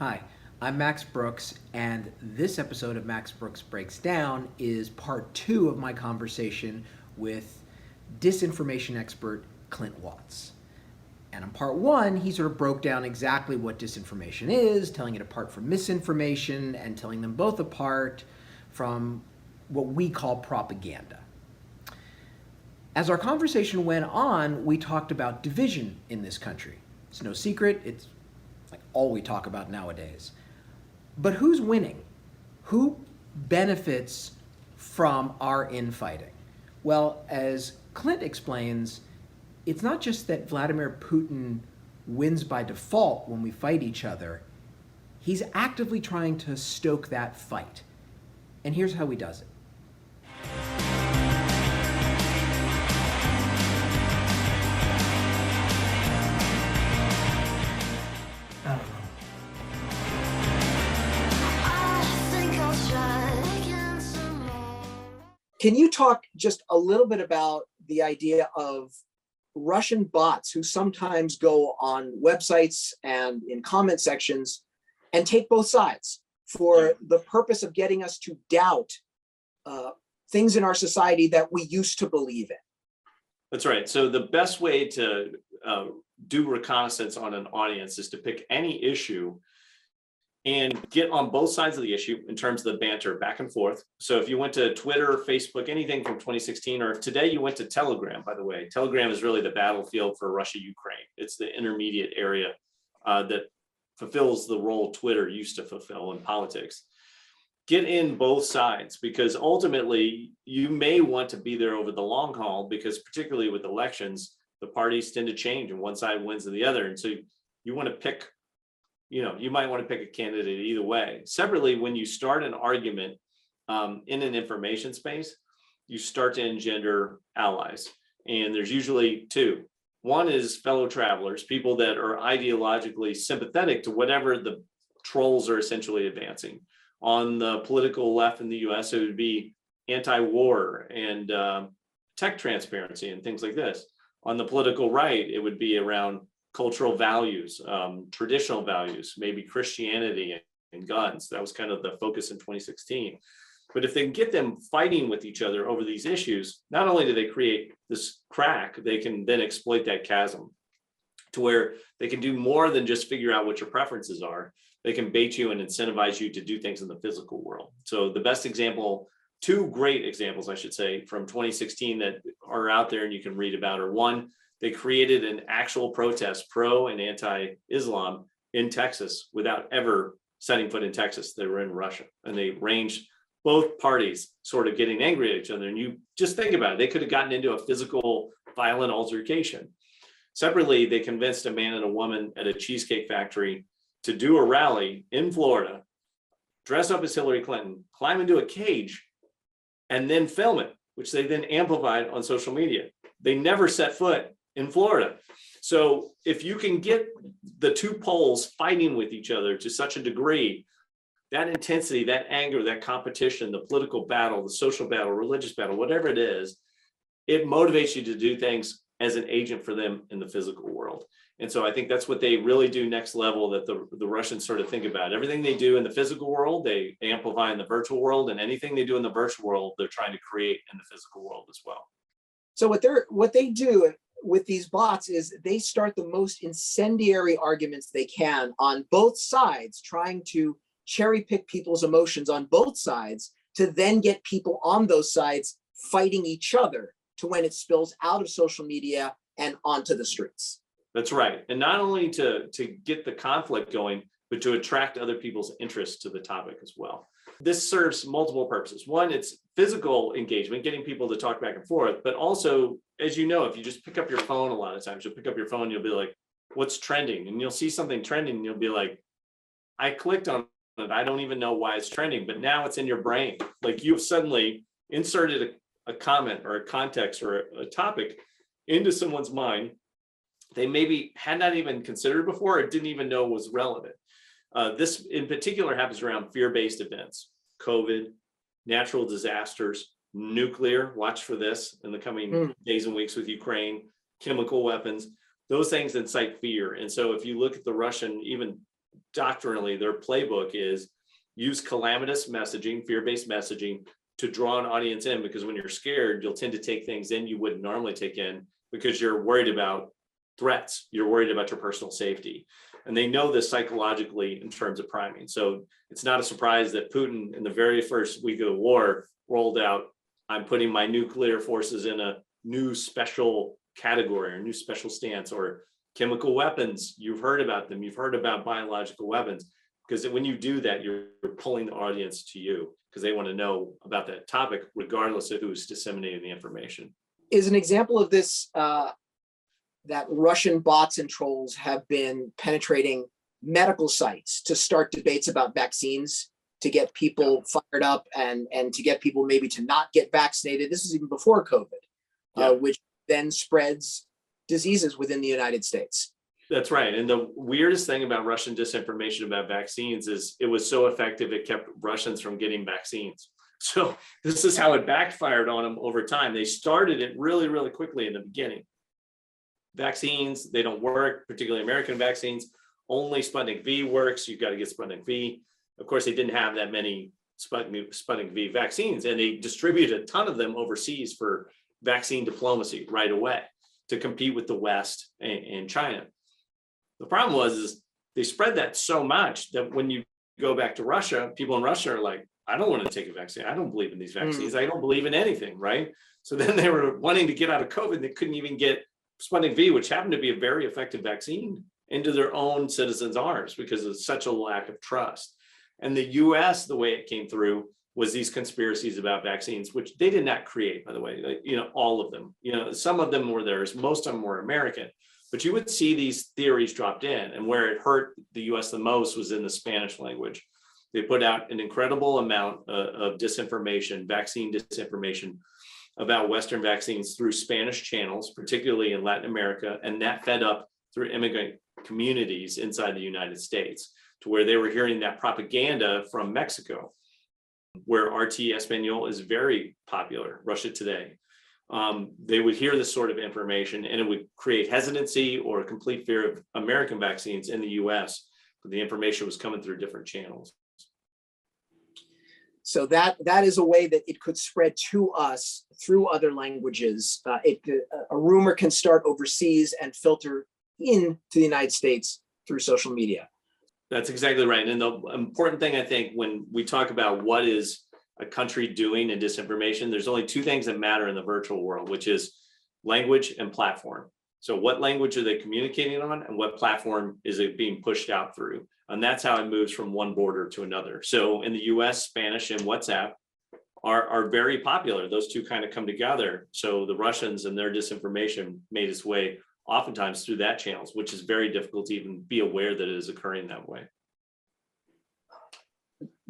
Hi, I'm Max Brooks, and this episode of Max Brooks Breaks Down is part two of my conversation with disinformation expert Clint Watts. And in part one, he sort of broke down exactly what disinformation is, telling it apart from misinformation, and telling them both apart from what we call propaganda. As our conversation went on, we talked about division in this country. It's no secret, it's like all we talk about nowadays. But who's winning? Who benefits from our infighting? Well, as Clint explains, it's not just that Vladimir Putin wins by default when we fight each other. He's actively trying to stoke that fight. And here's how he does it. Can you talk just a little bit about the idea of Russian bots who sometimes go on websites and in comment sections and take both sides for the purpose of getting us to doubt things in our society that we used to believe in? That's right. So the best way to do reconnaissance on an audience is to pick any issue and get on both sides of the issue in terms of the banter back and forth. So if you went to Twitter, Facebook, anything from 2016, or if today you went to Telegram, by the way, Telegram is really the battlefield for Russia-Ukraine. It's the intermediate area that fulfills the role Twitter used to fulfill in politics. Get in both sides, because ultimately you may want to be there over the long haul, because particularly with elections, the parties tend to change and one side wins and the other. And so you want to pick, you might want to pick a candidate either way. Separately, when you start an argument in an information space, you start to engender allies. And there's usually two. One is fellow travelers, people that are ideologically sympathetic to whatever the trolls are essentially advancing. On the political left in the US, it would be anti-war and tech transparency and things like this. On the political right, it would be around cultural values, traditional values, maybe Christianity and guns. That was kind of the focus in 2016. But if they can get them fighting with each other over these issues, not only do they create this crack, they can then exploit that chasm to where they can do more than just figure out what your preferences are. They can bait you and incentivize you to do things in the physical world. So the best example, two great examples, I should say, from 2016 that are out there and you can read about are: one, they created an actual protest, pro and anti-Islam, in Texas without ever setting foot in Texas. They were in Russia, and they ranged both parties sort of getting angry at each other. And you just think about it, they could have gotten into a physical violent altercation. Separately, they convinced a man and a woman at a cheesecake factory to do a rally in Florida, dress up as Hillary Clinton, climb into a cage, and then film it, which they then amplified on social media. They never set foot in Florida. So if you can get the two poles fighting with each other to such a degree, that intensity, that anger, that competition, the political battle, the social battle, religious battle, whatever it is, it motivates you to do things as an agent for them in the physical world. And so I think that's what they really do next level, that the Russians sort of think about. Everything they do in the physical world, they amplify in the virtual world, and anything they do in the virtual world, they're trying to create in the physical world as well. So what they do with these bots is they start the most incendiary arguments they can on both sides, trying to cherry pick people's emotions on both sides to then get people on those sides fighting each other to when it spills out of social media and onto the streets. That's right. And not only to get the conflict going, but to attract other people's interest to the topic as well. This serves multiple purposes. One, it's physical engagement, getting people to talk back and forth, but also, as you know, if you just pick up your phone, a lot of times you'll pick up your phone, you'll be like, what's trending? And you'll see something trending and you'll be like, I clicked on it. I don't even know why it's trending, but now it's in your brain. Like you've suddenly inserted a comment or a context or a topic into someone's mind they maybe had not even considered before or didn't even know was relevant. This in particular happens around fear-based events, COVID, natural disasters, nuclear, watch for this in the coming days and weeks with Ukraine, chemical weapons, those things incite fear. And so if you look at the Russian, even doctrinally, their playbook is use calamitous messaging, fear-based messaging to draw an audience in, because when you're scared, you'll tend to take things in you wouldn't normally take in because you're worried about threats. You're worried about your personal safety. And they know this psychologically in terms of priming. So it's not a surprise that Putin, in the very first week of the war, rolled out, I'm putting my nuclear forces in a new special category or new special stance, or chemical weapons. You've heard about them. You've heard about biological weapons, because when you do that, you're pulling the audience to you because they want to know about that topic, regardless of who's disseminating the information. Is an example of this that Russian bots and trolls have been penetrating medical sites to start debates about vaccines, to get people fired up and to get people maybe to not get vaccinated. This is even before COVID, which then spreads diseases within the United States. That's right. And the weirdest thing about Russian disinformation about vaccines is it was so effective, it kept Russians from getting vaccines. So this is how it backfired on them over time. They started it really, really quickly in the beginning. Vaccines, they don't work, particularly American vaccines. Only Sputnik V works. You've got to get Sputnik V. Of course, they didn't have that many Sputnik V vaccines, and they distributed a ton of them overseas for vaccine diplomacy right away to compete with the West and China. The problem was they spread that so much that when you go back to Russia, people in Russia are like, I don't want to take a vaccine. I don't believe in these vaccines. I don't believe in anything, right? So then they were wanting to get out of COVID. They couldn't even get Sputnik V, which happened to be a very effective vaccine, into their own citizens' arms because of such a lack of trust. And the US, the way it came through was these conspiracies about vaccines, which they did not create, by the way, all of them, some of them were theirs, most of them were American, but you would see these theories dropped in. And where it hurt the US the most was in the Spanish language. They put out an incredible amount of disinformation, vaccine disinformation about Western vaccines through Spanish channels, particularly in Latin America, and that fed up through immigrant communities inside the United States, to where they were hearing that propaganda from Mexico, where RT Espanol is very popular, Russia Today. They would hear this sort of information and it would create hesitancy or a complete fear of American vaccines in the US, but the information was coming through different channels. So that is a way that it could spread to us through other languages. A rumor can start overseas and filter into the United States through social media. That's exactly right. And the important thing, I think, when we talk about what is a country doing in disinformation, there's only two things that matter in the virtual world, which is language and platform. So what language are they communicating on and what platform is it being pushed out through? And that's how it moves from one border to another. So in the US, Spanish and WhatsApp are very popular. Those two kind of come together. So the Russians and their disinformation made its way oftentimes through that channels, which is very difficult to even be aware that it is occurring that way.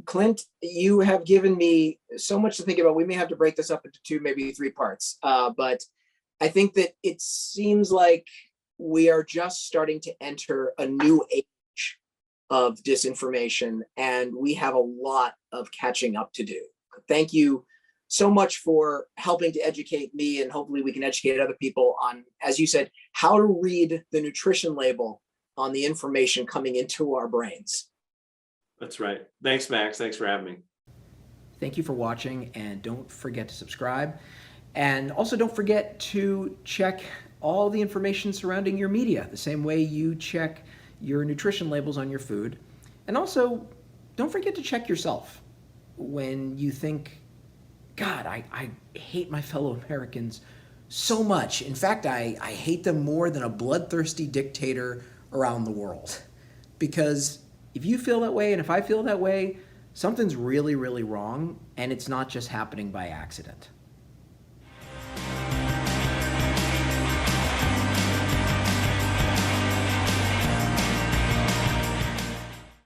Clint, you have given me so much to think about. We may have to break this up into 2, maybe 3 parts. But I think that it seems like we are just starting to enter a new age of disinformation, and we have a lot of catching up to do. Thank you so much for helping to educate me, and hopefully we can educate other people on, as you said, how to read the nutrition label on the information coming into our brains. That's right. Thanks, Max. Thanks for having me. Thank you for watching, and don't forget to subscribe. And also don't forget to check all the information surrounding your media, the same way you check your nutrition labels on your food. And also, don't forget to check yourself when you think, God, I hate my fellow Americans so much. In fact, I hate them more than a bloodthirsty dictator around the world. Because if you feel that way, and if I feel that way, something's really, really wrong, and it's not just happening by accident.